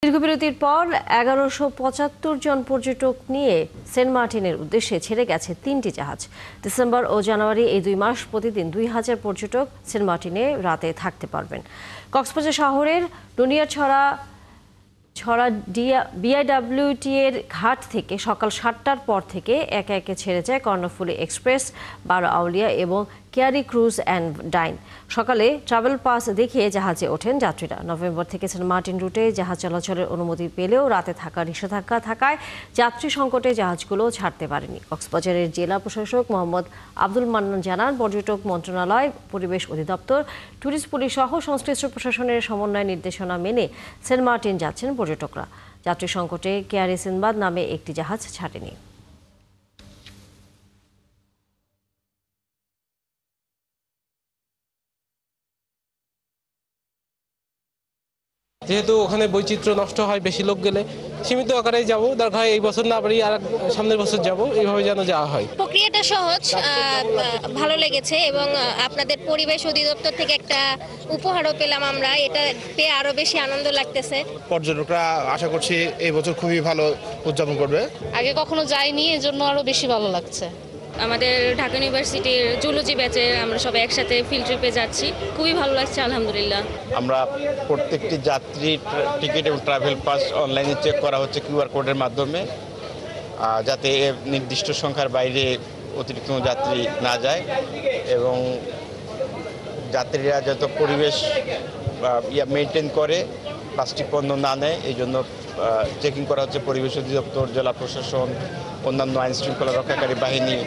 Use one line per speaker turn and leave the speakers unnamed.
দীর্ঘবিরতির পর ১১৭৫ জন পর্যটক নিয়ে সেন্ট মার্টিনের উদ্দেশ্যে ছেড়ে গেছে ৩টি জাহাজ। ডিসেম্বর ও জানুয়ারি এই ২ মাস প্রতিদিন ২,০০০ পর্যটক সেন্ট মার্টিনে রাতে থাকতে পারবেন। কক্সবাজার শহরের ডুনিয়াছড়া বিআইডব্লিউটি এর ঘাট থেকে সকাল ৭টার পর থেকে একে একে ছেড়ে যায় কর্ণফুলী এক্সপ্রেস, ১২ আউলিয়া এবং কেয়ারি ক্রুজ অ্যান্ড ডাইন। সকালে ট্রাভেল পাস দেখিয়ে জাহাজে ওঠেন যাত্রীরা। নভেম্বর থেকে সেন্ট মার্টিন রুটে জাহাজ চলাচলের অনুমতি পেলেও রাতে থাকার নিষেধাজ্ঞা থাকায় যাত্রী সংকটে জাহাজগুলো ছাড়তে পারেনি। কক্সবাজারের জেলা প্রশাসক মোহাম্মদ আব্দুল মান্নান জানান, পর্যটক মন্ত্রণালয়, পরিবেশ অধিদপ্তর, ট্যুরিস্ট পুলিশ সহ সংশ্লিষ্ট প্রশাসনের সমন্বয় নির্দেশনা মেনে সেন্ট মার্টিন যাচ্ছেন পর্যটকরা। যাত্রী সংকটে কেয়ারি সিনবাদ নামে একটি জাহাজ ছাড়েনি।
যেহেতু ওখানে বৈচিত্র্য নষ্ট হয়, বেশি লোক গেলে সীমিত আকারে যাব, দরকার হয় এই বছর না পারি আর সামনের বছর যাব, এইভাবে যেন যাওয়া হয়।
প্রক্রিয়াটা সহজ, ভালো লেগেছে এবং আপনাদের পরিবেশ অধিদপ্তর থেকে একটা উপহারও পেলাম আমরা, এটা পেয়ে আরো বেশি আনন্দ লাগতেছে।
পর্যটকরা আশা করছি এই বছর খুবই ভালো উদযাপন করবে।
আগে কখনো যাইনি, এজন্য আরো বেশি ভালো লাগছে।
আমাদের ঢাকা ইউনিভার্সিটির জুলজি ব্যাচে আমরা সবাই একসাথে ফিল্ড ট্রিপে যাচ্ছি, খুবই ভালো লাগছে আলহামদুলিল্লাহ।
আমরা প্রত্যেকটি যাত্রী টিকিট এবং ট্রাভেল পাস অনলাইনে চেক করা হচ্ছে কিউআর কোডের মাধ্যমে, যাতে নির্দিষ্ট সংখ্যার বাইরে অতিরিক্ত যাত্রী না যায় এবং যাত্রীরা যত পরিবেশ মেনটেন করে, প্লাস্টিক পণ্য না নেয়, এই জন্য চেকিং করা হচ্ছে পরিবেশ অধিদপ্তর, জেলা প্রশাসন, অন্যান্য আইন শৃঙ্খলা রক্ষাকারী বাহিনী।